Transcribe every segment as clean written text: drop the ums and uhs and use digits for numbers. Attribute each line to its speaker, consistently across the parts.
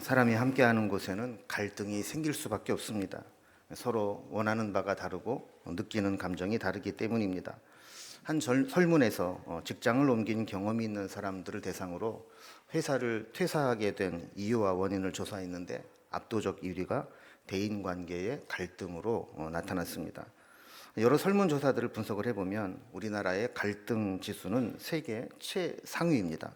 Speaker 1: 사람이 함께하는 곳에는 갈등이 생길 수밖에 없습니다. 서로 원하는 바가 다르고 느끼는 감정이 다르기 때문입니다. 한 설문에서 직장을 옮긴 경험이 있는 사람들을 대상으로 회사를 퇴사하게 된 이유와 원인을 조사했는데 압도적 1위가 대인관계의 갈등으로 나타났습니다. 여러 설문조사들을 분석을 해보면 우리나라의 갈등 지수는 세계 최상위입니다.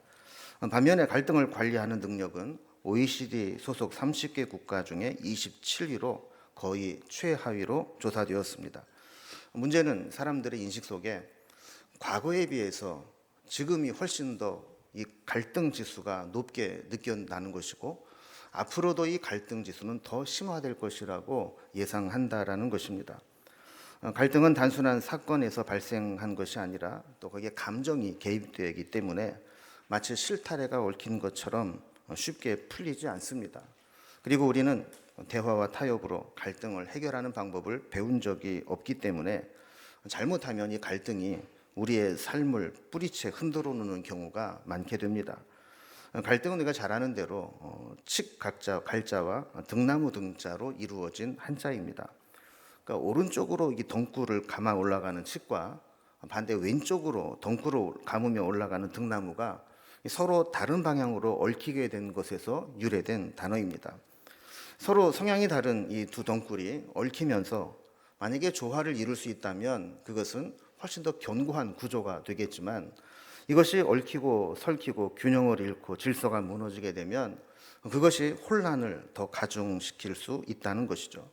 Speaker 1: 반면에 갈등을 관리하는 능력은 OECD 소속 30개 국가 중에 27위로 거의 최하위로 조사되었습니다. 문제는 사람들의 인식 속에 과거에 비해서 지금이 훨씬 더 이 갈등 지수가 높게 느껴나는 것이고 앞으로도 이 갈등 지수는 더 심화될 것이라고 예상한다라는 것입니다. 갈등은 단순한 사건에서 발생한 것이 아니라 또 거기에 감정이 개입되기 때문에 마치 실타래가 얽힌 것처럼 쉽게 풀리지 않습니다. 그리고 우리는 대화와 타협으로 갈등을 해결하는 방법을 배운 적이 없기 때문에 잘못하면 이 갈등이 우리의 삶을 뿌리채 흔들어 놓는 경우가 많게 됩니다. 갈등은 우리가 잘 아는 대로 갈자와 등나무 등자로 이루어진 한자입니다. 그러니까 오른쪽으로 이 덩굴을 감아 올라가는 칡과 반대 왼쪽으로 덩굴을 감으며 올라가는 등나무가 서로 다른 방향으로 얽히게 된 것에서 유래된 단어입니다. 서로 성향이 다른 이 두 덩굴이 얽히면서 만약에 조화를 이룰 수 있다면 그것은 훨씬 더 견고한 구조가 되겠지만 이것이 얽히고 설키고 균형을 잃고 질서가 무너지게 되면 그것이 혼란을 더 가중시킬 수 있다는 것이죠.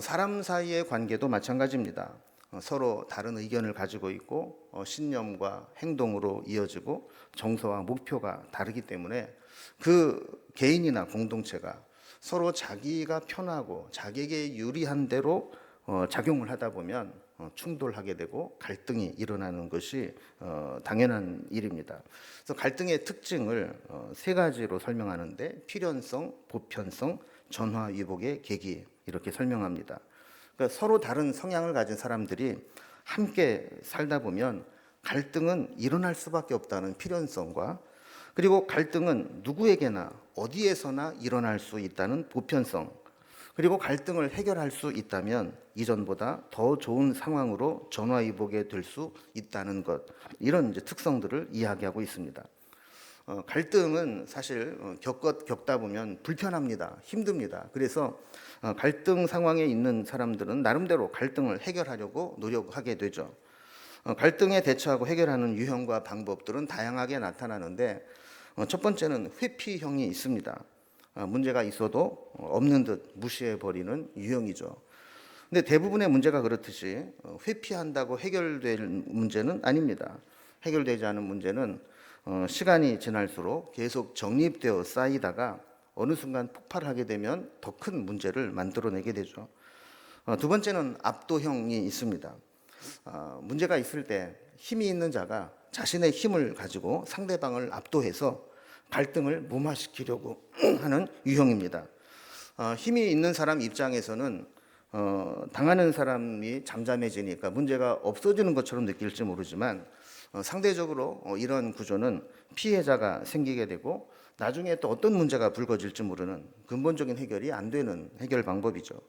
Speaker 1: 사람 사이의 관계도 마찬가지입니다. 서로 다른 의견을 가지고 있고 신념과 행동으로 이어지고 정서와 목표가 다르기 때문에 그 개인이나 공동체가 서로 자기가 편하고 자기에게 유리한 대로 작용을 하다 보면 충돌하게 되고 갈등이 일어나는 것이 당연한 일입니다. 그래서 갈등의 특징을 세 가지로 설명하는데 필연성, 보편성, 전화위복의 계기 이렇게 설명합니다. 그러니까 서로 다른 성향을 가진 사람들이 함께 살다 보면 갈등은 일어날 수밖에 없다는 필연성과 그리고 갈등은 누구에게나 어디에서나 일어날 수 있다는 보편성 그리고 갈등을 해결할 수 있다면 이전보다 더 좋은 상황으로 전화위복이 될 수 있다는 것 이런 이제 특성들을 이야기하고 있습니다. 갈등은 사실 겪다 보면 불편합니다. 힘듭니다. 그래서 갈등 상황에 있는 사람들은 나름대로 갈등을 해결하려고 노력하게 되죠. 갈등에 대처하고 해결하는 유형과 방법들은 다양하게 나타나는데 첫 번째는 회피형이 있습니다. 문제가 있어도 없는 듯 무시해버리는 유형이죠. 근데 대부분의 문제가 그렇듯이 회피한다고 해결될 문제는 아닙니다. 해결되지 않은 문제는 시간이 지날수록 계속 정립되어 쌓이다가 어느 순간 폭발하게 되면 더 큰 문제를 만들어내게 되죠. 두 번째는 압도형이 있습니다. 문제가 있을 때 힘이 있는 자가 자신의 힘을 가지고 상대방을 압도해서 갈등을 무마시키려고 하는 유형입니다. 힘이 있는 사람 입장에서는 당하는 사람이 잠잠해지니까 문제가 없어지는 것처럼 느낄지 모르지만 상대적으로 이런 구조는 피해자가 생기게 되고 나중에 또 어떤 문제가 불거질지 모르는 근본적인 해결이 안 되는 해결 방법이죠.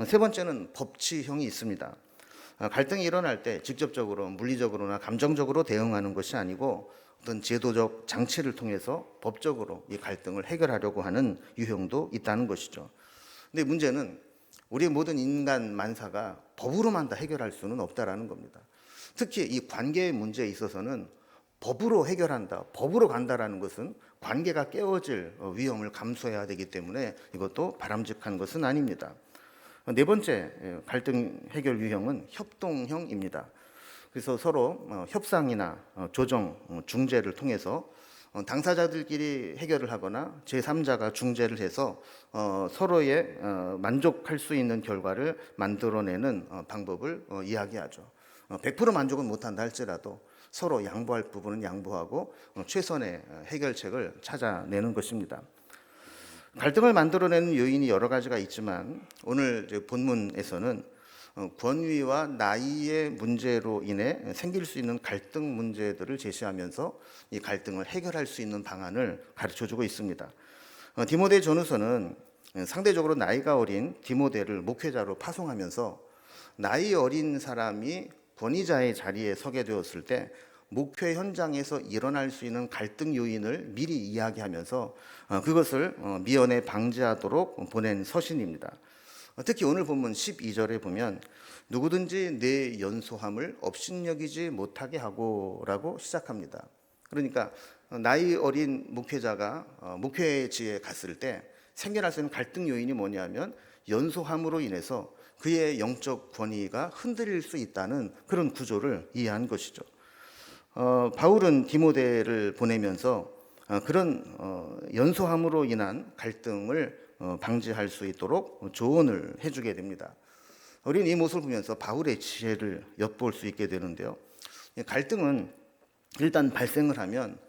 Speaker 1: 세 번째는 법치형이 있습니다. 갈등이 일어날 때 직접적으로 물리적으로나 감정적으로 대응하는 것이 아니고 어떤 제도적 장치를 통해서 법적으로 이 갈등을 해결하려고 하는 유형도 있다는 것이죠. 근데 문제는 우리 모든 인간 만사가 법으로만 다 해결할 수는 없다라는 겁니다. 특히 이 관계의 문제에 있어서는 법으로 해결한다, 법으로 간다라는 것은 관계가 깨어질 위험을 감수해야 되기 때문에 이것도 바람직한 것은 아닙니다. 네 번째 갈등 해결 유형은 협동형입니다. 그래서 서로 협상이나 조정, 중재를 통해서 당사자들끼리 해결을 하거나 제3자가 중재를 해서 서로의 만족할 수 있는 결과를 만들어내는 방법을 이야기하죠. 100% 만족은 못한다 할지라도 서로 양보할 부분은 양보하고 최선의 해결책을 찾아내는 것입니다. 갈등을 만들어내는 요인이 여러 가지가 있지만 오늘 본문에서는 권위와 나이의 문제로 인해 생길 수 있는 갈등 문제들을 제시하면서 이 갈등을 해결할 수 있는 방안을 가르쳐주고 있습니다. 디모데 전후서는 상대적으로 나이가 어린 디모데를 목회자로 파송하면서 나이 어린 사람이 권위자의 자리에 서게 되었을 때 목회 현장에서 일어날 수 있는 갈등 요인을 미리 이야기하면서 그것을 미연에 방지하도록 보낸 서신입니다. 특히 오늘 본문 12절에 보면 누구든지 내 연소함을 업신여기지 못하게 하고라고 시작합니다. 그러니까 나이 어린 목회자가 목회지에 갔을 때 생겨날 수 있는 갈등 요인이 뭐냐면 연소함으로 인해서 그의 영적 권위가 흔들릴 수 있다는 그런 구조를 이해한 것이죠. 바울은 디모데를 보내면서 그런 연소함으로 인한 갈등을 방지할 수 있도록 조언을 해주게 됩니다. 우리는 이 모습을 보면서 바울의 지혜를 엿볼 수 있게 되는데요. 갈등은 일단 발생을 하면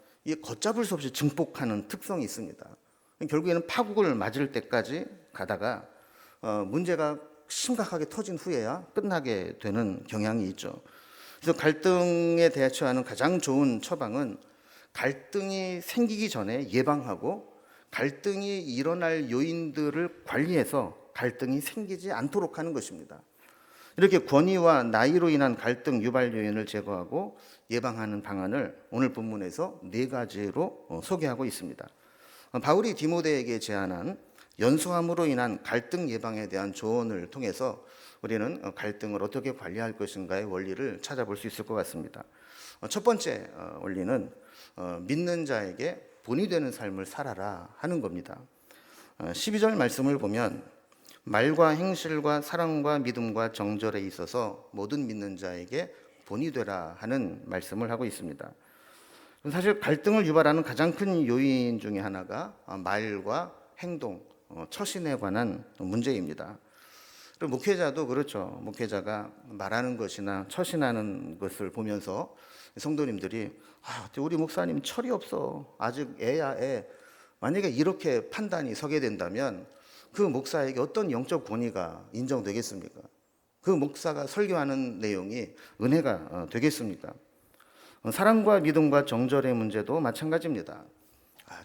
Speaker 1: 걷잡을 수 없이 증폭하는 특성이 있습니다. 결국에는 파국을 맞을 때까지 가다가 문제가 심각하게 터진 후에야 끝나게 되는 경향이 있죠. 그래서 갈등에 대처하는 가장 좋은 처방은 갈등이 생기기 전에 예방하고 갈등이 일어날 요인들을 관리해서 갈등이 생기지 않도록 하는 것입니다. 이렇게 권위와 나이로 인한 갈등 유발 요인을 제거하고 예방하는 방안을 오늘 본문에서 4가지로 소개하고 있습니다. 바울이 디모데에게 제안한 연소함으로 인한 갈등 예방에 대한 조언을 통해서 우리는 갈등을 어떻게 관리할 것인가의 원리를 찾아볼 수 있을 것 같습니다. 첫 번째 원리는 믿는 자에게 본이 되는 삶을 살아라 하는 겁니다. 12절 말씀을 보면 말과 행실과 사랑과 믿음과 정절에 있어서 모든 믿는 자에게 본이 되라 하는 말씀을 하고 있습니다. 사실 갈등을 유발하는 가장 큰 요인 중에 하나가 말과 행동, 처신에 관한 문제입니다. 그리고 목회자도 그렇죠. 목회자가 말하는 것이나 처신하는 것을 보면서 성도님들이 우리 목사님 철이 없어. 아직 애야 애. 만약에 이렇게 판단이 서게 된다면 그 목사에게 어떤 영적 권위가 인정되겠습니까? 그 목사가 설교하는 내용이 은혜가 되겠습니까? 사랑과 믿음과 정절의 문제도 마찬가지입니다.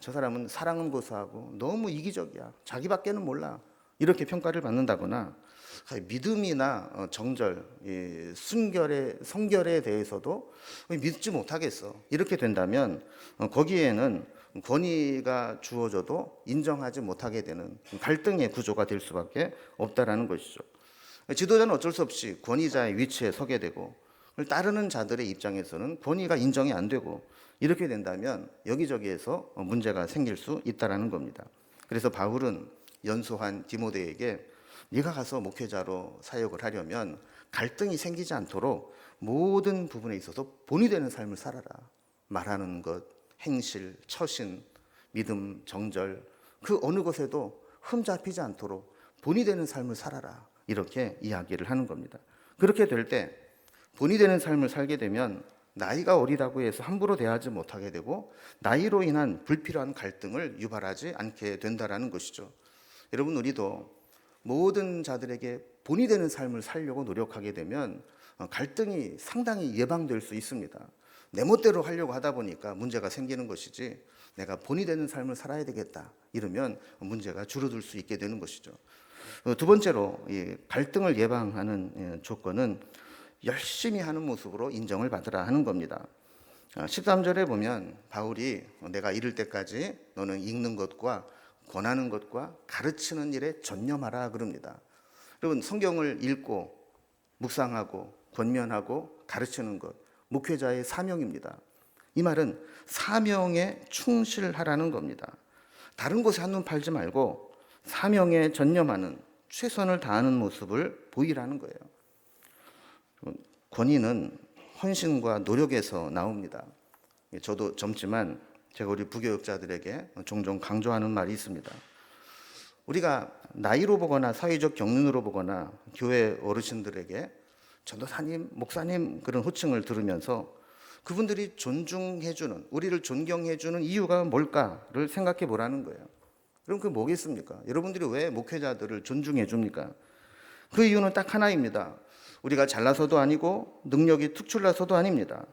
Speaker 1: 저 사람은 사랑은 고사하고 너무 이기적이야. 자기밖에는 몰라. 이렇게 평가를 받는다거나 믿음이나 정절, 성결에 대해서도 믿지 못하겠어. 이렇게 된다면 거기에는 권위가 주어져도 인정하지 못하게 되는 갈등의 구조가 될 수밖에 없다라는 것이죠. 지도자는 어쩔 수 없이 권위자의 위치에 서게 되고 따르는 자들의 입장에서는 권위가 인정이 안 되고 이렇게 된다면 여기저기에서 문제가 생길 수 있다라는 겁니다. 그래서 바울은 연소한 디모데에게 네가 가서 목회자로 사역을 하려면 갈등이 생기지 않도록 모든 부분에 있어서 본이 되는 삶을 살아라. 말하는 것, 행실, 처신, 믿음, 정절 그 어느 것에도 흠잡히지 않도록 본이 되는 삶을 살아라. 이렇게 이야기를 하는 겁니다. 그렇게 될 때 본이 되는 삶을 살게 되면 나이가 어리다고 해서 함부로 대하지 못하게 되고 나이로 인한 불필요한 갈등을 유발하지 않게 된다라는 것이죠. 여러분 우리도 모든 자들에게 본이 되는 삶을 살려고 노력하게 되면 갈등이 상당히 예방될 수 있습니다. 내 멋대로 하려고 하다 보니까 문제가 생기는 것이지 내가 본이 되는 삶을 살아야 되겠다 이러면 문제가 줄어들 수 있게 되는 것이죠. 두 번째로 갈등을 예방하는 조건은 열심히 하는 모습으로 인정을 받으라 하는 겁니다. 13절에 보면 바울이 내가 이를 때까지 너는 읽는 것과 권하는 것과 가르치는 일에 전념하라 그럽니다. 여러분 성경을 읽고 묵상하고 권면하고 가르치는 것 목회자의 사명입니다. 이 말은 사명에 충실하라는 겁니다. 다른 곳에 한눈 팔지 말고 사명에 전념하는 최선을 다하는 모습을 보이라는 거예요. 권위는 헌신과 노력에서 나옵니다. 저도 젊지만 제가 우리 부교육자들에게 종종 강조하는 말이 있습니다. 우리가 나이로 보거나 사회적 경륜으로 보거나 교회 어르신들에게 전도사님, 목사님 그런 호칭을 들으면서 그분들이 존중해주는, 우리를 존경해주는 이유가 뭘까를 생각해 보라는 거예요. 그럼 그게 뭐겠습니까? 여러분들이 왜 목회자들을 존중해 줍니까? 그 이유는 딱 하나입니다. 우리가 잘나서도 아니고 능력이 특출나서도 아닙니다.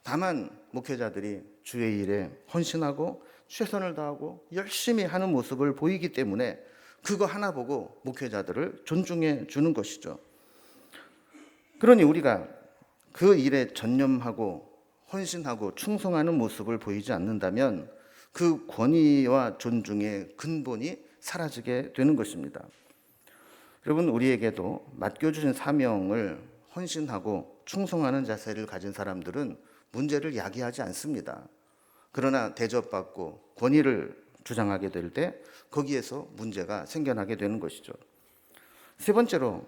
Speaker 1: 다만 목회자들이 주의 일에 헌신하고 최선을 다하고 열심히 하는 모습을 보이기 때문에 그거 하나 보고 목회자들을 존중해 주는 것이죠. 그러니 우리가 그 일에 전념하고 헌신하고 충성하는 모습을 보이지 않는다면 그 권위와 존중의 근본이 사라지게 되는 것입니다. 여러분, 우리에게도 맡겨주신 사명을 헌신하고 충성하는 자세를 가진 사람들은 문제를 야기하지 않습니다. 그러나 대접받고 권위를 주장하게 될 때 거기에서 문제가 생겨나게 되는 것이죠. 세 번째로,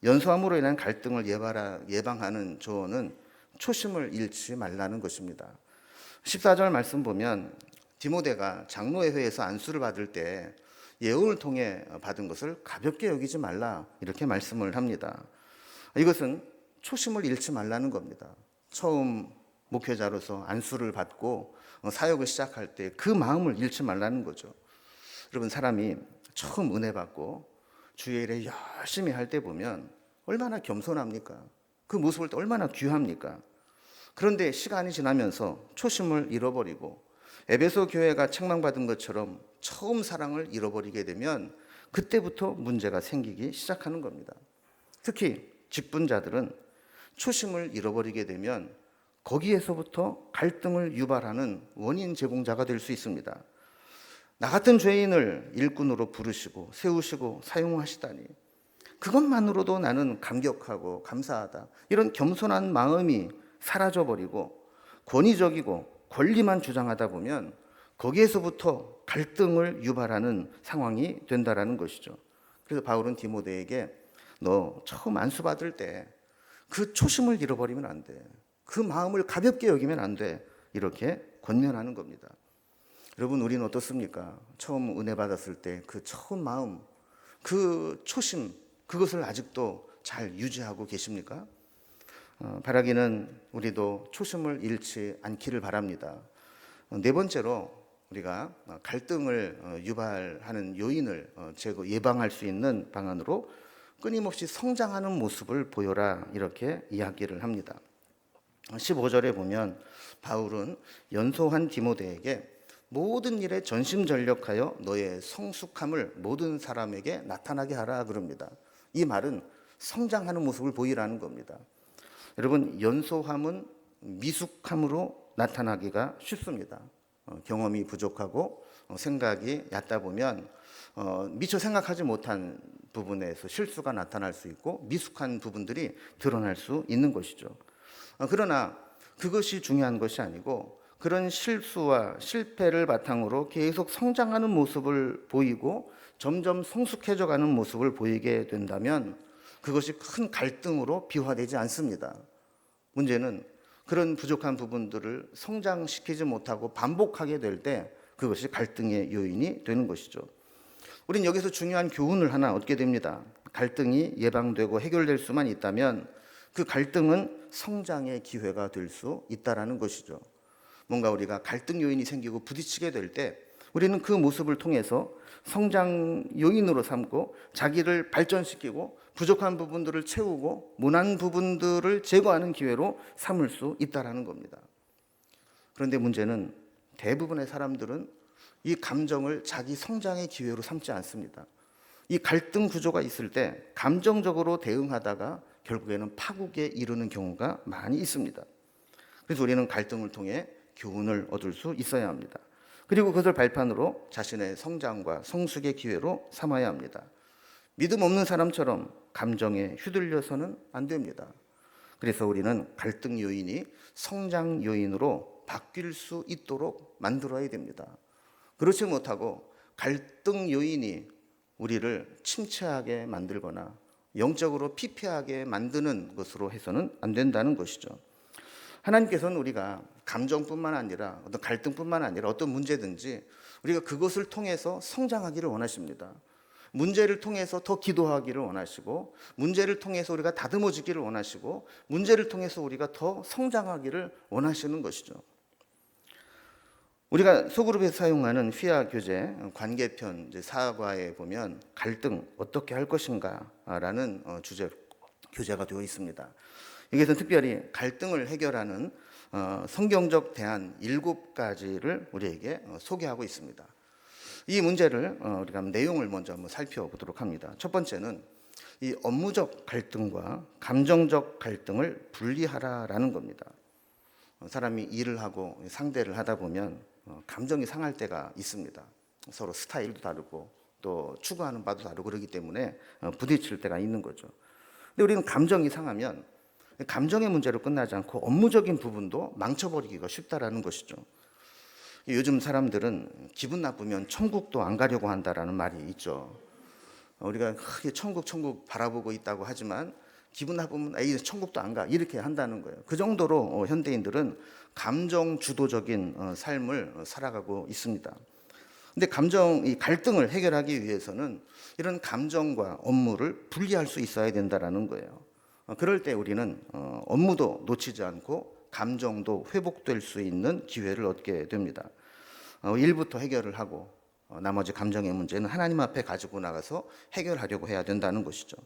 Speaker 1: 연소함으로 인한 갈등을 예방하는 조언은 초심을 잃지 말라는 것입니다. 14절 말씀 보면 디모데가 장로의 회에서 안수를 받을 때 예언을 통해 받은 것을 가볍게 여기지 말라, 이렇게 말씀을 합니다. 이것은 초심을 잃지 말라는 겁니다. 처음 목회자로서 안수를 받고 사역을 시작할 때 그 마음을 잃지 말라는 거죠. 여러분, 사람이 처음 은혜 받고 주의 일에 열심히 할 때 보면 얼마나 겸손합니까? 그 모습을 볼 때 얼마나 귀합니까? 그런데 시간이 지나면서 초심을 잃어버리고 에베소 교회가 책망받은 것처럼 처음 사랑을 잃어버리게 되면 그때부터 문제가 생기기 시작하는 겁니다. 특히 직분자들은 초심을 잃어버리게 되면 거기에서부터 갈등을 유발하는 원인 제공자가 될 수 있습니다. 나 같은 죄인을 일꾼으로 부르시고 세우시고 사용하시다니, 그것만으로도 나는 감격하고 감사하다, 이런 겸손한 마음이 사라져버리고 권위적이고 권리만 주장하다 보면 거기에서부터 갈등을 유발하는 상황이 된다라는 것이죠. 그래서 바울은 디모데에게 너 처음 안수받을 때 그 초심을 잃어버리면 안 돼. 그 마음을 가볍게 여기면 안 돼. 이렇게 권면하는 겁니다. 여러분, 우리는 어떻습니까? 처음 은혜 받았을 때 그 처음 마음, 그 초심, 그것을 아직도 잘 유지하고 계십니까? 바라기는 우리도 초심을 잃지 않기를 바랍니다. 네 번째로, 우리가 갈등을 유발하는 요인을 예방할 수 있는 방안으로 끊임없이 성장하는 모습을 보여라, 이렇게 이야기를 합니다. 15절에 보면 바울은 연소한 디모데에게 모든 일에 전심전력하여 너의 성숙함을 모든 사람에게 나타나게 하라 그럽니다. 이 말은 성장하는 모습을 보이라는 겁니다. 여러분, 연소함은 미숙함으로 나타나기가 쉽습니다. 경험이 부족하고 생각이 얕다 보면 미처 생각하지 못한 부분에서 실수가 나타날 수 있고 미숙한 부분들이 드러날 수 있는 것이죠. 그러나 그것이 중요한 것이 아니고 그런 실수와 실패를 바탕으로 계속 성장하는 모습을 보이고 점점 성숙해져 가는 모습을 보이게 된다면 그것이 큰 갈등으로 비화되지 않습니다. 문제는 그런 부족한 부분들을 성장시키지 못하고 반복하게 될 때 그것이 갈등의 요인이 되는 것이죠. 우린 여기서 중요한 교훈을 하나 얻게 됩니다. 갈등이 예방되고 해결될 수만 있다면 그 갈등은 성장의 기회가 될 수 있다는 것이죠. 뭔가 우리가 갈등 요인이 생기고 부딪히게 될 때 우리는 그 모습을 통해서 성장 요인으로 삼고 자기를 발전시키고 부족한 부분들을 채우고 모난 부분들을 제거하는 기회로 삼을 수 있다는 겁니다. 그런데 문제는 대부분의 사람들은 이 감정을 자기 성장의 기회로 삼지 않습니다. 이 갈등 구조가 있을 때 감정적으로 대응하다가 결국에는 파국에 이르는 경우가 많이 있습니다. 그래서 우리는 갈등을 통해 교훈을 얻을 수 있어야 합니다. 그리고 그것을 발판으로 자신의 성장과 성숙의 기회로 삼아야 합니다. 믿음 없는 사람처럼 감정에 휘둘려서는 안 됩니다. 그래서 우리는 갈등 요인이 성장 요인으로 바뀔 수 있도록 만들어야 됩니다. 그렇지 못하고 갈등 요인이 우리를 침체하게 만들거나 영적으로 피폐하게 만드는 것으로 해서는 안 된다는 것이죠. 하나님께서는 우리가 감정뿐만 아니라 어떤 갈등뿐만 아니라 어떤 문제든지 우리가 그것을 통해서 성장하기를 원하십니다. 문제를 통해서 더 기도하기를 원하시고 문제를 통해서 우리가 다듬어지기를 원하시고 문제를 통해서 우리가 더 성장하기를 원하시는 것이죠. 우리가 소그룹에서 사용하는 휘하 교재 관계편 4과에 보면 갈등 어떻게 할 것인가 라는 주제 교재가 되어 있습니다. 여기서 특별히 갈등을 해결하는 성경적 대안 7가지를 우리에게 소개하고 있습니다. 이 문제를 우리가 내용을 먼저 한번 살펴보도록 합니다. 첫 번째는 이 업무적 갈등과 감정적 갈등을 분리하라라는 겁니다. 사람이 일을 하고 상대를 하다 보면 감정이 상할 때가 있습니다. 서로 스타일도 다르고 또 추구하는 바도 다르고 그러기 때문에 부딪힐 때가 있는 거죠. 근데 우리는 감정이 상하면 감정의 문제로 끝나지 않고 업무적인 부분도 망쳐버리기가 쉽다라는 것이죠. 요즘 사람들은 기분 나쁘면 천국도 안 가려고 한다라는 말이 있죠. 우리가 크게 천국 바라보고 있다고 하지만 기분 나쁘면 에이 천국도 안 가 이렇게 한다는 거예요. 그 정도로 현대인들은 감정 주도적인 삶을 살아가고 있습니다. 근데 이 갈등을 해결하기 위해서는 이런 감정과 업무를 분리할 수 있어야 된다라는 거예요. 그럴 때 우리는 업무도 놓치지 않고 감정도 회복될 수 있는 기회를 얻게 됩니다. 일부터 해결을 하고 나머지 감정의 문제는 하나님 앞에 가지고 나가서 해결하려고 해야 된다는 것이죠.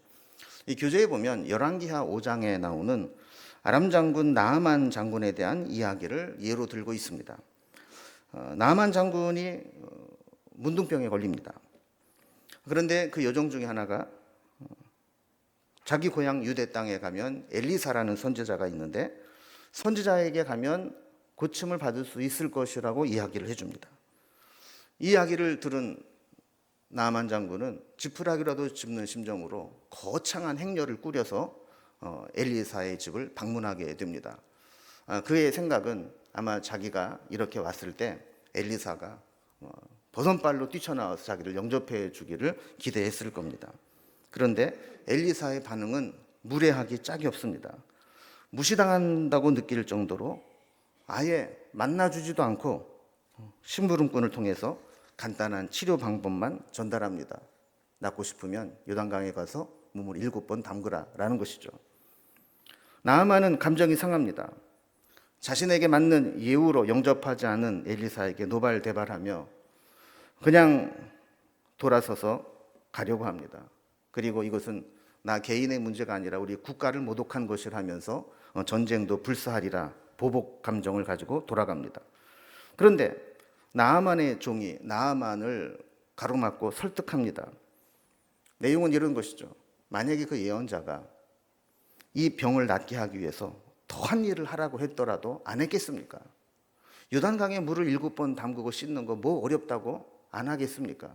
Speaker 1: 이 교재에 보면 열왕기하 5장에 나오는 아람 장군 나아만 장군에 대한 이야기를 예로 들고 있습니다. 나아만 장군이 문둥병에 걸립니다. 그런데 그 여종 중에 하나가 자기 고향 유대 땅에 가면 엘리사라는 선지자가 있는데 선지자에게 가면 고침을 받을 수 있을 것이라고 이야기를 해줍니다. 이 이야기를 들은 나아만 장군은 지푸라기라도 짚는 심정으로 거창한 행렬을 꾸려서 엘리사의 집을 방문하게 됩니다. 그의 생각은 아마 자기가 이렇게 왔을 때 엘리사가 버선발로 뛰쳐나와서 자기를 영접해 주기를 기대했을 겁니다. 그런데 엘리사의 반응은 무례하기 짝이 없습니다. 무시당한다고 느낄 정도로 아예 만나주지도 않고 심부름꾼을 통해서 간단한 치료 방법만 전달합니다. 낫고 싶으면 요단강에 가서 몸을 7번 담그라라는 것이죠. 나아만은 감정이 상합니다. 자신에게 맞는 예우로 영접하지 않은 엘리사에게 노발대발하며 그냥 돌아서서 가려고 합니다. 그리고 이것은 나 개인의 문제가 아니라 우리 국가를 모독한 것이라면서 전쟁도 불사하리라 보복 감정을 가지고 돌아갑니다. 그런데 나아만의 종이 나아만을 가로막고 설득합니다. 내용은 이런 것이죠. 만약에 그 예언자가 이 병을 낫게 하기 위해서 더한 일을 하라고 했더라도 안 했겠습니까? 요단강에 물을 7번 담그고 씻는 거 뭐 어렵다고 안 하겠습니까?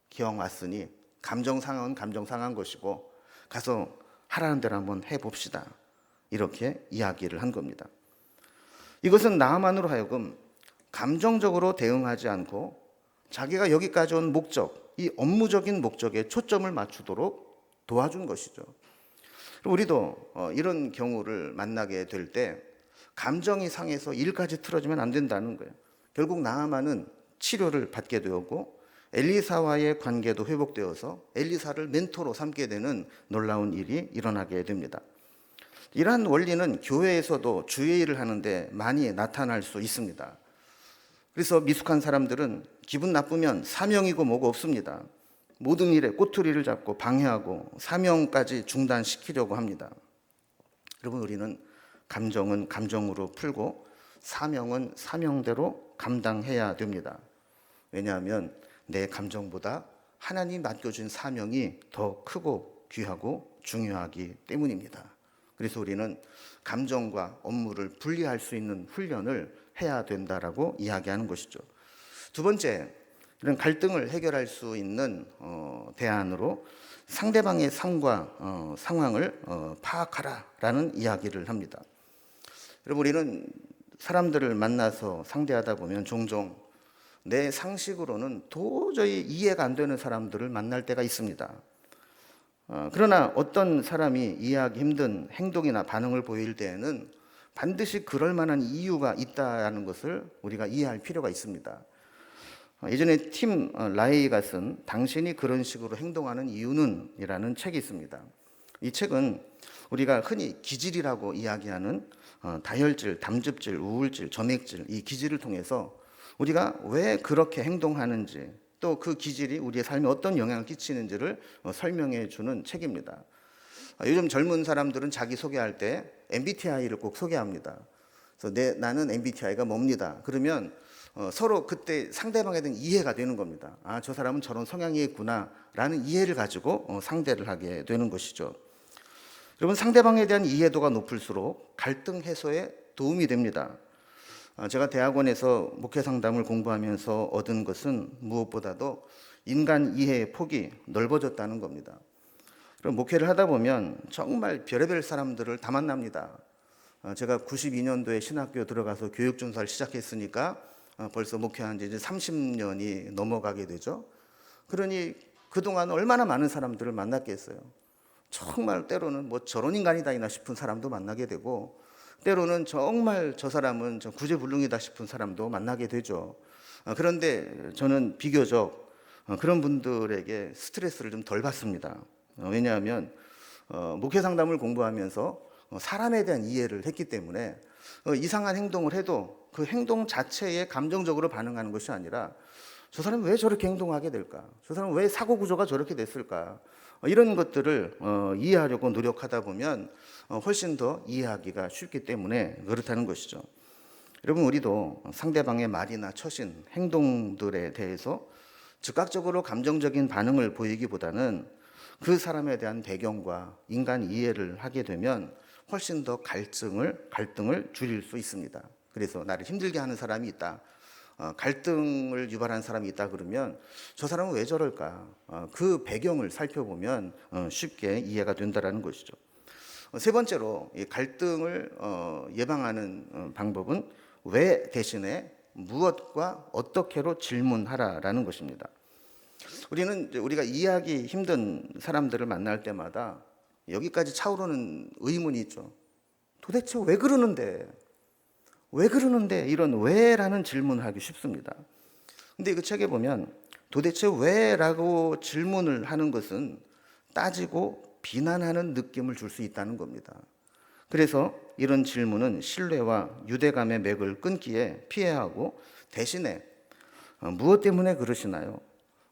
Speaker 1: 기왕 왔으니 감정 상황은 감정 상한 것이고 가서 하라는 대로 한번 해봅시다. 이렇게 이야기를 한 겁니다. 이것은 나아만으로 하여금 감정적으로 대응하지 않고 자기가 여기까지 온 목적, 이 업무적인 목적에 초점을 맞추도록 도와준 것이죠. 우리도 이런 경우를 만나게 될 때 감정이 상해서 일까지 틀어지면 안 된다는 거예요. 결국 나아만은 치료를 받게 되었고 엘리사와의 관계도 회복되어서 엘리사를 멘토로 삼게 되는 놀라운 일이 일어나게 됩니다. 이러한 원리는 교회에서도 주의 일을 하는데 많이 나타날 수 있습니다. 그래서 미숙한 사람들은 기분 나쁘면 사명이고 뭐고 없습니다. 모든 일에 꼬투리를 잡고 방해하고 사명까지 중단시키려고 합니다. 여러분, 우리는 감정은 감정으로 풀고 사명은 사명대로 감당해야 됩니다. 왜냐하면 내 감정보다 하나님 맡겨준 사명이 더 크고 귀하고 중요하기 때문입니다. 그래서 우리는 감정과 업무를 분리할 수 있는 훈련을 해야 된다라고 이야기하는 것이죠. 두 번째, 이런 갈등을 해결할 수 있는 대안으로 상대방의 상과 상황을 파악하라라는 이야기를 합니다. 여러분, 우리는 사람들을 만나서 상대하다 보면 종종 내 상식으로는 도저히 이해가 안 되는 사람들을 만날 때가 있습니다. 그러나 어떤 사람이 이해하기 힘든 행동이나 반응을 보일 때에는 반드시 그럴 만한 이유가 있다는 것을 우리가 이해할 필요가 있습니다. 예전에 팀 라이가 쓴 당신이 그런 식으로 행동하는 이유는 이라는 책이 있습니다. 이 책은 우리가 흔히 기질이라고 이야기하는 다혈질, 담즙질, 우울질, 점액질, 이 기질을 통해서 우리가 왜 그렇게 행동하는지 또 그 기질이 우리의 삶에 어떤 영향을 끼치는지를 설명해 주는 책입니다. 요즘 젊은 사람들은 자기 소개할 때 MBTI를 꼭 소개합니다. 그래서 나는 MBTI가 뭡니다. 그러면 서로 그때 상대방에 대한 이해가 되는 겁니다. 아, 저 사람은 저런 성향이 있구나라는 이해를 가지고 상대를 하게 되는 것이죠. 여러분, 상대방에 대한 이해도가 높을수록 갈등 해소에 도움이 됩니다. 제가 대학원에서 목회 상담을 공부하면서 얻은 것은 무엇보다도 인간 이해의 폭이 넓어졌다는 겁니다. 그럼 목회를 하다 보면 정말 별의별 사람들을 다 만납니다. 제가 92년도에 신학교 들어가서 교육준사를 시작했으니까 벌써 목회한 지 이제 30년이 넘어가게 되죠. 그러니 그동안 얼마나 많은 사람들을 만났겠어요. 정말 때로는 뭐 저런 인간이다 이나 싶은 사람도 만나게 되고, 때로는 정말 저 사람은 구제불능이다 싶은 사람도 만나게 되죠. 그런데 저는 비교적 그런 분들에게 스트레스를 좀 덜 받습니다. 왜냐하면 목회 상담을 공부하면서 사람에 대한 이해를 했기 때문에 이상한 행동을 해도 그 행동 자체에 감정적으로 반응하는 것이 아니라 저 사람은 왜 저렇게 행동하게 될까? 저 사람은 왜 사고 구조가 저렇게 됐을까? 이런 것들을 이해하려고 노력하다 보면 훨씬 더 이해하기가 쉽기 때문에 그렇다는 것이죠. 여러분, 우리도 상대방의 말이나 처신, 행동들에 대해서 즉각적으로 감정적인 반응을 보이기보다는 그 사람에 대한 배경과 인간 이해를 하게 되면 훨씬 더 갈등을 줄일 수 있습니다. 그래서 나를 힘들게 하는 사람이 있다, 갈등을 유발한 사람이 있다 그러면 저 사람은 왜 저럴까? 그 배경을 살펴보면 쉽게 이해가 된다는 것이죠. 세 번째로, 이 갈등을 예방하는 방법은 왜 대신에 무엇과 어떻게로 질문하라라는 것입니다. 우리가 이해하기 힘든 사람들을 만날 때마다 여기까지 차오르는 의문이 있죠. 도대체 왜 그러는데? 왜 그러는데? 이런 왜라는 질문을 하기 쉽습니다. 근데 그 책에 보면 도대체 왜라고 질문을 하는 것은 따지고 비난하는 느낌을 줄 수 있다는 겁니다. 그래서 이런 질문은 신뢰와 유대감의 맥을 끊기에 피해야 하고, 대신에 무엇 때문에 그러시나요?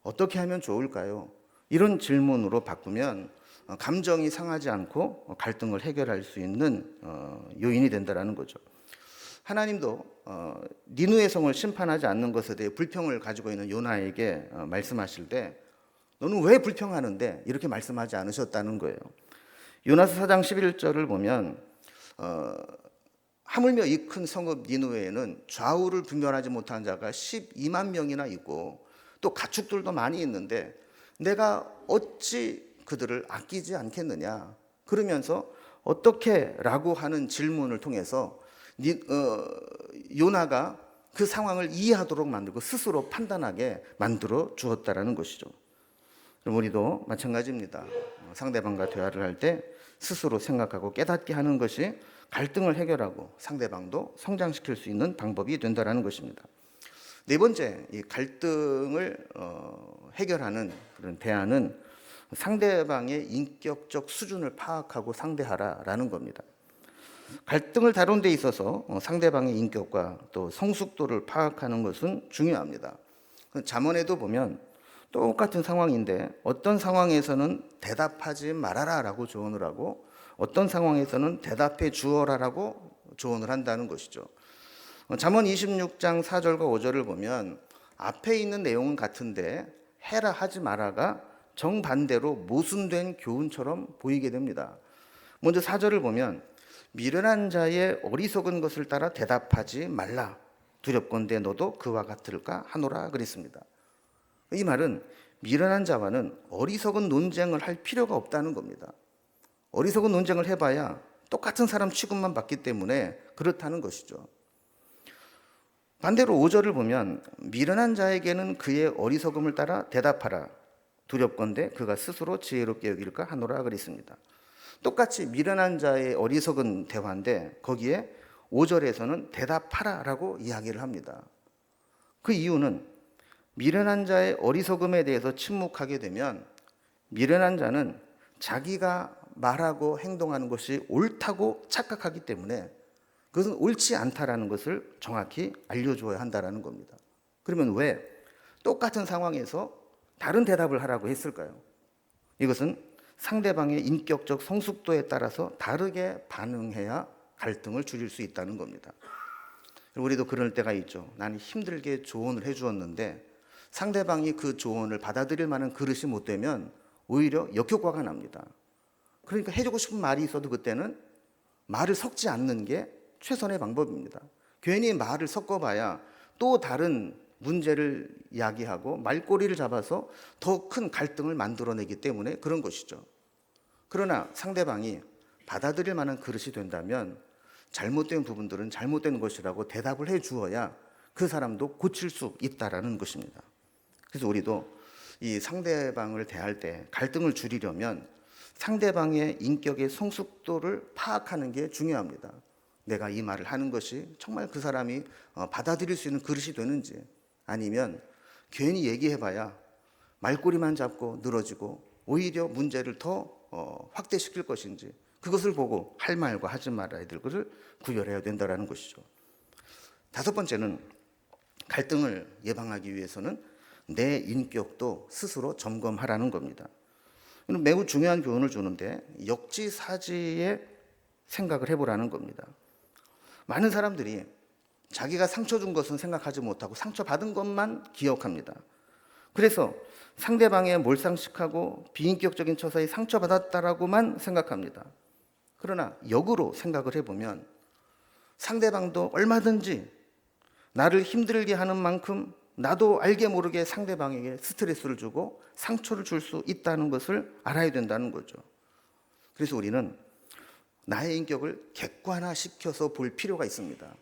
Speaker 1: 어떻게 하면 좋을까요? 이런 질문으로 바꾸면 감정이 상하지 않고 갈등을 해결할 수 있는 요인이 된다는 거죠. 하나님도 니누의 성을 심판하지 않는 것에 대해 불평을 가지고 있는 요나에게 말씀하실 때 너는 왜 불평하는데 이렇게 말씀하지 않으셨다는 거예요. 요나서 4장 11절을 보면 하물며 이 큰 성읍 니누에는 좌우를 분별하지 못한 자가 12만 명이나 있고 또 가축들도 많이 있는데 내가 어찌 그들을 아끼지 않겠느냐. 그러면서 어떻게 라고 하는 질문을 통해서 요나가 그 상황을 이해하도록 만들고 스스로 판단하게 만들어 주었다라는 것이죠. 그럼 우리도 마찬가지입니다. 상대방과 대화를 할 때 스스로 생각하고 깨닫게 하는 것이 갈등을 해결하고 상대방도 성장시킬 수 있는 방법이 된다는 것입니다. 네 번째, 이 갈등을 해결하는 그런 대안은 상대방의 인격적 수준을 파악하고 상대하라라는 겁니다. 갈등을 다룬 데 있어서 상대방의 인격과 또 성숙도를 파악하는 것은 중요합니다. 잠언에도 보면 똑같은 상황인데 어떤 상황에서는 대답하지 말아라라고 조언을 하고 어떤 상황에서는 대답해 주어라라고 조언을 한다는 것이죠. 잠언 26장 4절과 5절을 보면 앞에 있는 내용은 같은데 해라 하지 마라가 정반대로 모순된 교훈처럼 보이게 됩니다. 먼저 4절을 보면 미련한 자의 어리석은 것을 따라 대답하지 말라. 두렵건대 너도 그와 같을까 하노라 그랬습니다. 이 말은 미련한 자와는 어리석은 논쟁을 할 필요가 없다는 겁니다. 어리석은 논쟁을 해봐야 똑같은 사람 취급만 받기 때문에 그렇다는 것이죠. 반대로 5절을 보면 미련한 자에게는 그의 어리석음을 따라 대답하라. 두렵건대 그가 스스로 지혜롭게 여길까 하노라 그랬습니다. 똑같이 미련한 자의 어리석은 대화인데 거기에 5절에서는 대답하라라고 이야기를 합니다. 그 이유는 미련한 자의 어리석음에 대해서 침묵하게 되면 미련한 자는 자기가 말하고 행동하는 것이 옳다고 착각하기 때문에 그것은 옳지 않다라는 것을 정확히 알려줘야 한다는 겁니다. 그러면 왜 똑같은 상황에서 다른 대답을 하라고 했을까요? 이것은 상대방의 인격적 성숙도에 따라서 다르게 반응해야 갈등을 줄일 수 있다는 겁니다. 우리도 그럴 때가 있죠. 나는 힘들게 조언을 해주었는데 상대방이 그 조언을 받아들일 만한 그릇이 못 되면 오히려 역효과가 납니다. 그러니까 해주고 싶은 말이 있어도 그때는 말을 섞지 않는 게 최선의 방법입니다. 괜히 말을 섞어봐야 또 다른 문제를 야기하고 말꼬리를 잡아서 더 큰 갈등을 만들어내기 때문에 그런 것이죠. 그러나 상대방이 받아들일 만한 그릇이 된다면 잘못된 부분들은 잘못된 것이라고 대답을 해 주어야 그 사람도 고칠 수 있다라는 것입니다. 그래서 우리도 이 상대방을 대할 때 갈등을 줄이려면 상대방의 인격의 성숙도를 파악하는 게 중요합니다. 내가 이 말을 하는 것이 정말 그 사람이 받아들일 수 있는 그릇이 되는지, 아니면 괜히 얘기해봐야 말꼬리만 잡고 늘어지고 오히려 문제를 더 확대시킬 것인지, 그것을 보고 할 말과 하지 말아야 될 것을 구별해야 된다는 것이죠. 다섯 번째는 갈등을 예방하기 위해서는 내 인격도 스스로 점검하라는 겁니다. 이는 매우 중요한 교훈을 주는데 역지사지의 생각을 해보라는 겁니다. 많은 사람들이 자기가 상처 준 것은 생각하지 못하고 상처받은 것만 기억합니다. 그래서 상대방의 몰상식하고 비인격적인 처사에 상처받았다라고만 생각합니다. 그러나 역으로 생각을 해보면 상대방도 얼마든지 나를 힘들게 하는 만큼 나도 알게 모르게 상대방에게 스트레스를 주고 상처를 줄 수 있다는 것을 알아야 된다는 거죠. 그래서 우리는 나의 인격을 객관화시켜서 볼 필요가 있습니다.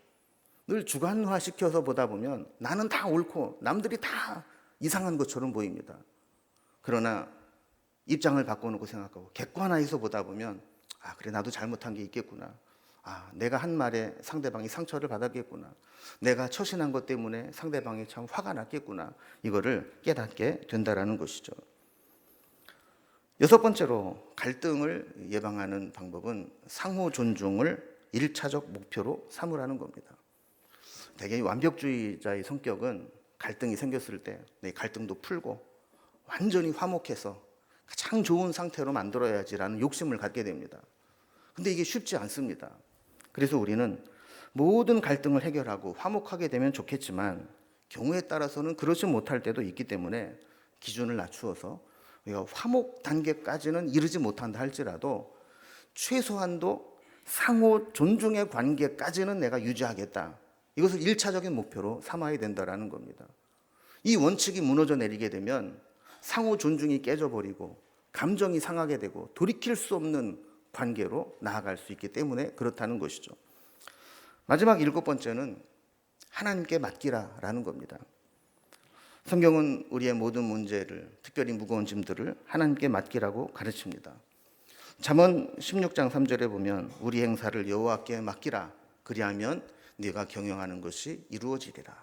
Speaker 1: 늘 주관화시켜서 보다 보면 나는 다 옳고 남들이 다 이상한 것처럼 보입니다. 그러나 입장을 바꿔놓고 생각하고 객관화해서 보다 보면 그래, 나도 잘못한 게 있겠구나. 내가 한 말에 상대방이 상처를 받았겠구나. 내가 처신한 것 때문에 상대방이 참 화가 났겠구나. 이거를 깨닫게 된다라는 것이죠. 여섯 번째로 갈등을 예방하는 방법은 상호 존중을 1차적 목표로 삼으라는 겁니다. 되게 완벽주의자의 성격은 갈등이 생겼을 때 내 갈등도 풀고 완전히 화목해서 가장 좋은 상태로 만들어야지라는 욕심을 갖게 됩니다. 근데 이게 쉽지 않습니다. 그래서 우리는 모든 갈등을 해결하고 화목하게 되면 좋겠지만 경우에 따라서는 그렇지 못할 때도 있기 때문에 기준을 낮추어서 우리가 화목 단계까지는 이르지 못한다 할지라도 최소한도 상호 존중의 관계까지는 내가 유지하겠다. 이것을 1차적인 목표로 삼아야 된다는 겁니다. 이 원칙이 무너져 내리게 되면 상호 존중이 깨져버리고 감정이 상하게 되고 돌이킬 수 없는 관계로 나아갈 수 있기 때문에 그렇다는 것이죠. 마지막 일곱 번째는 하나님께 맡기라라는 겁니다. 성경은 우리의 모든 문제를, 특별히 무거운 짐들을 하나님께 맡기라고 가르칩니다. 잠언 16장 3절에 보면 우리 행사를 여호와께 맡기라. 그리하면 네가 경영하는 것이 이루어지리라.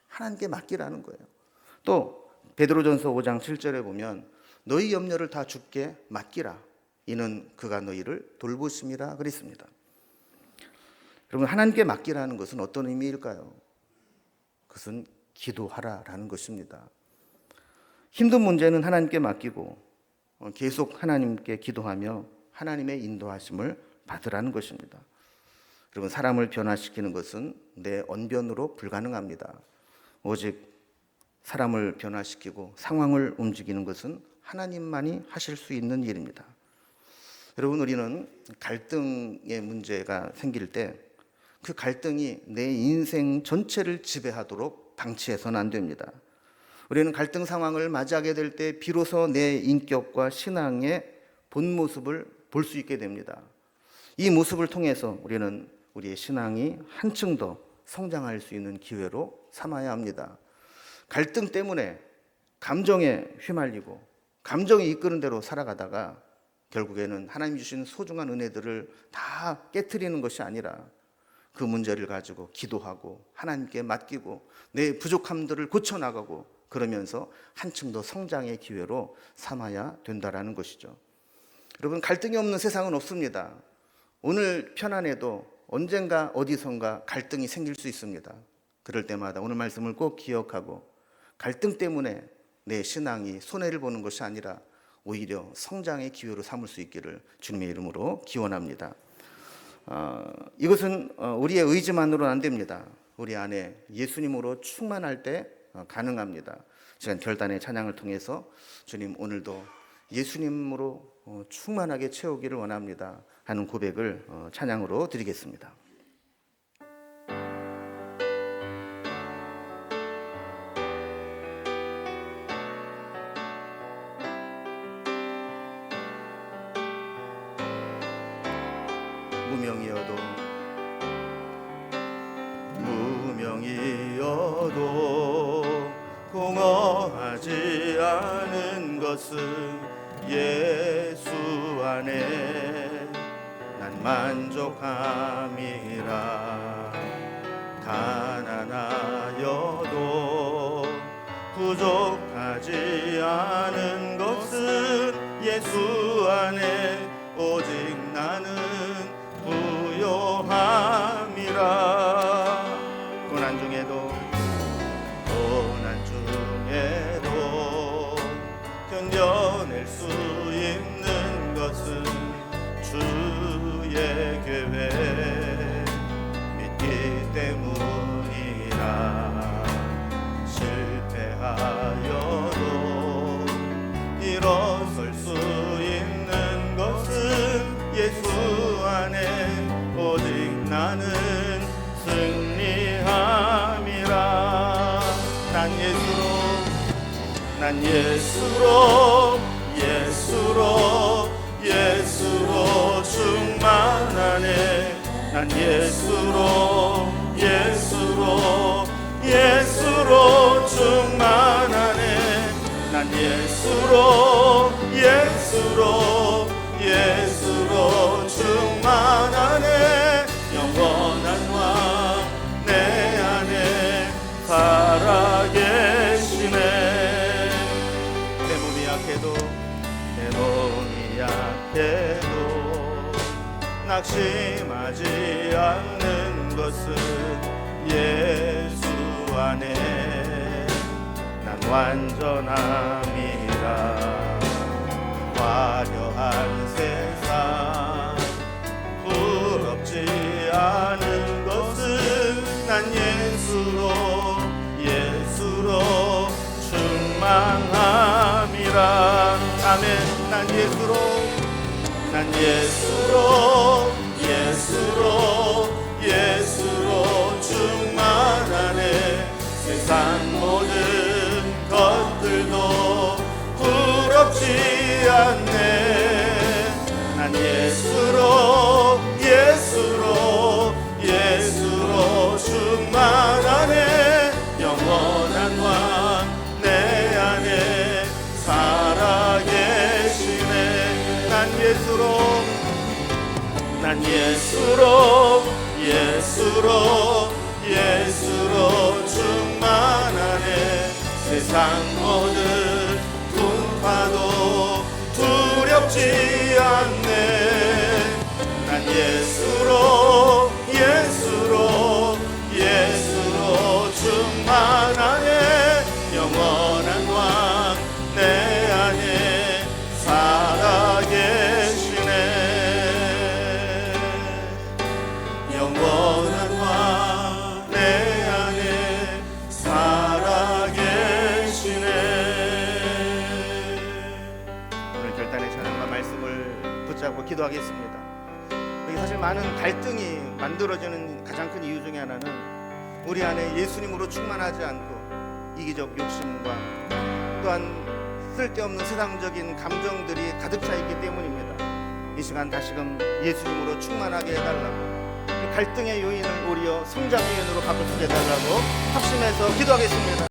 Speaker 1: 하나님께 맡기라는 거예요. 또 베드로전서 5장 7절에 보면 너희 염려를 다 주께 맡기라. 이는 그가 너희를 돌보심이라 그랬습니다. 여러분, 하나님께 맡기라는 것은 어떤 의미일까요? 그것은 기도하라라는 것입니다. 힘든 문제는 하나님께 맡기고 계속 하나님께 기도하며 하나님의 인도하심을 받으라는 것입니다. 여러분, 사람을 변화시키는 것은 내 언변으로 불가능합니다. 오직 사람을 변화시키고 상황을 움직이는 것은 하나님만이 하실 수 있는 일입니다. 여러분, 우리는 갈등의 문제가 생길 때 그 갈등이 내 인생 전체를 지배하도록 방치해서는 안 됩니다. 우리는 갈등 상황을 맞이하게 될 때 비로소 내 인격과 신앙의 본 모습을 볼 수 있게 됩니다. 이 모습을 통해서 우리는 우리의 신앙이 한층 더 성장할 수 있는 기회로 삼아야 합니다. 갈등 때문에 감정에 휘말리고 감정이 이끄는 대로 살아가다가 결국에는 하나님 주신 소중한 은혜들을 다 깨트리는 것이 아니라 그 문제를 가지고 기도하고 하나님께 맡기고 내 부족함들을 고쳐나가고 그러면서 한층 더 성장의 기회로 삼아야 된다는 것이죠. 여러분, 갈등이 없는 세상은 없습니다. 오늘 편안해도 언젠가 어디선가 갈등이 생길 수 있습니다. 그럴 때마다 오늘 말씀을 꼭 기억하고 갈등 때문에 내 신앙이 손해를 보는 것이 아니라 오히려 성장의 기회로 삼을 수 있기를 주님의 이름으로 기원합니다. 이것은 우리의 의지만으로는 안 됩니다. 우리 안에 예수님으로 충만할 때 가능합니다. 시간 결단의 찬양을 통해서 주님 오늘도 예수님으로 충만하게 채우기를 원합니다 하는 고백을 찬양으로 드리겠습니다. 무명이어도 공허하지 않은 것은 예수 안에 난 만족함이라. 가난하여도 부족하지 않은 것은 예수 안에 오직 나는 부요함이라. 고난 중에도 견뎌낼 수 있는 것은 주의 계획 믿기 때문이라. 실패하여도 일어설 수 있는 것은 예수 안에 오직 나는 승리함이라. 난 예수로 충만하네. 난 예수로 충만하네. 난 예수로 충만하네. 영원한 왕 내 안에 살아계시네. 내 몸이 약해도 낙심하지 않는 것은 예수 안에 난 완전함이라. 화려한 세상 부럽지 않은 것은 난 예수로 충만함이라. 아멘. 난 예수로 충만하네. 세상 모든 것들도 부럽지 않네. 난 예수로 충만하네. 영원한 왕 내 안에 살아계시네. 난 예수로 충만하네. 세상 모든 풍파도 두렵지 않네. 난 예수로 충만하네. 영원한 왕 내 안에 살아계시네. 영원한 왕 내 안에 살아계시네. 오늘 결단의 찬양과 말씀을 붙잡고 기도하겠습니다. 여기 사실 많은 갈등이 만들어지는 가장 큰 이유 중에 하나는 우리 안에 예수님으로 충만하지 않고 이기적 욕심과 또한 쓸데없는 세상적인 감정들이 가득 차 있기 때문입니다. 이 시간 다시금 예수님으로 충만하게 해달라고, 갈등의 요인을 오히려 성장의 요인으로 바꿔주게 해달라고 합심해서 기도하겠습니다.